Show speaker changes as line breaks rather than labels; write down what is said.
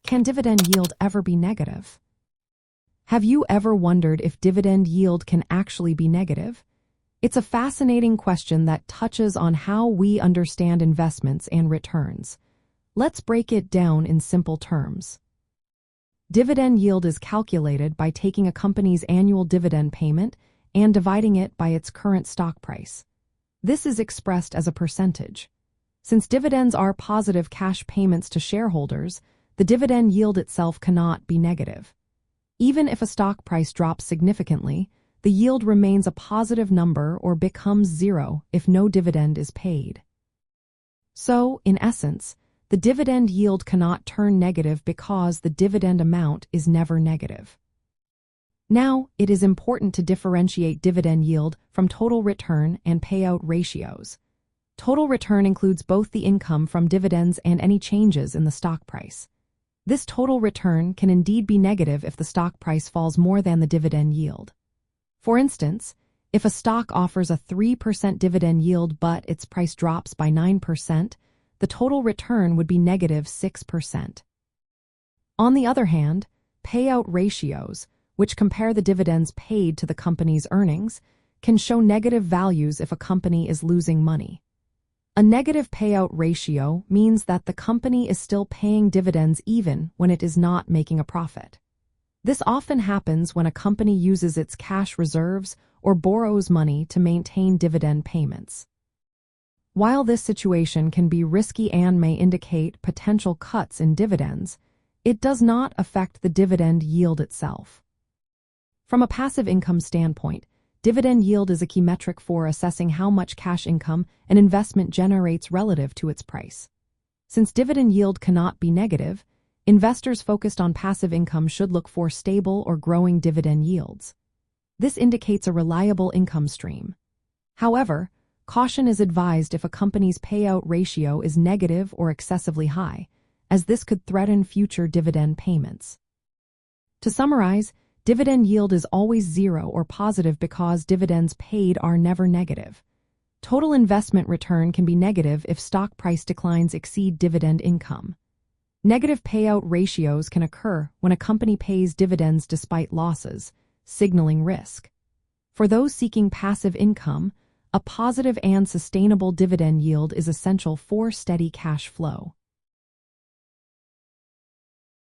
Can dividend yield ever be negative? Have you ever wondered if dividend yield can actually be negative? It's a fascinating question that touches on how we understand investments and returns. Let's break it down in simple terms. Dividend yield is calculated by taking a company's annual dividend payment and dividing it by its current stock price. This is expressed as a percentage. Since dividends are positive cash payments to shareholders, the dividend yield itself cannot be negative. Even if a stock price drops significantly, the yield remains a positive number or becomes zero if no dividend is paid. So, in essence, the dividend yield cannot turn negative because the dividend amount is never negative. Now, it is important to differentiate dividend yield from total return and payout ratios. Total return includes both the income from dividends and any changes in the stock price. This total return can indeed be negative if the stock price falls more than the dividend yield. For instance, if a stock offers a 3% dividend yield but its price drops by 9%, the total return would be negative 6%. On the other hand, payout ratios, which compare the dividends paid to the company's earnings, can show negative values if a company is losing money. A negative payout ratio means that the company is still paying dividends even when it is not making a profit. This often happens when a company uses its cash reserves or borrows money to maintain dividend payments. While this situation can be risky and may indicate potential cuts in dividends, it does not affect the dividend yield itself. From a passive income standpoint, dividend yield is a key metric for assessing how much cash income an investment generates relative to its price. Since dividend yield cannot be negative, investors focused on passive income should look for stable or growing dividend yields. This indicates a reliable income stream. However, caution is advised if a company's payout ratio is negative or excessively high, as this could threaten future dividend payments. To summarize, dividend yield is always zero or positive because dividends paid are never negative. Total investment return can be negative if stock price declines exceed dividend income. Negative payout ratios can occur when a company pays dividends despite losses, signaling risk. For those seeking passive income, a positive and sustainable dividend yield is essential for steady cash flow.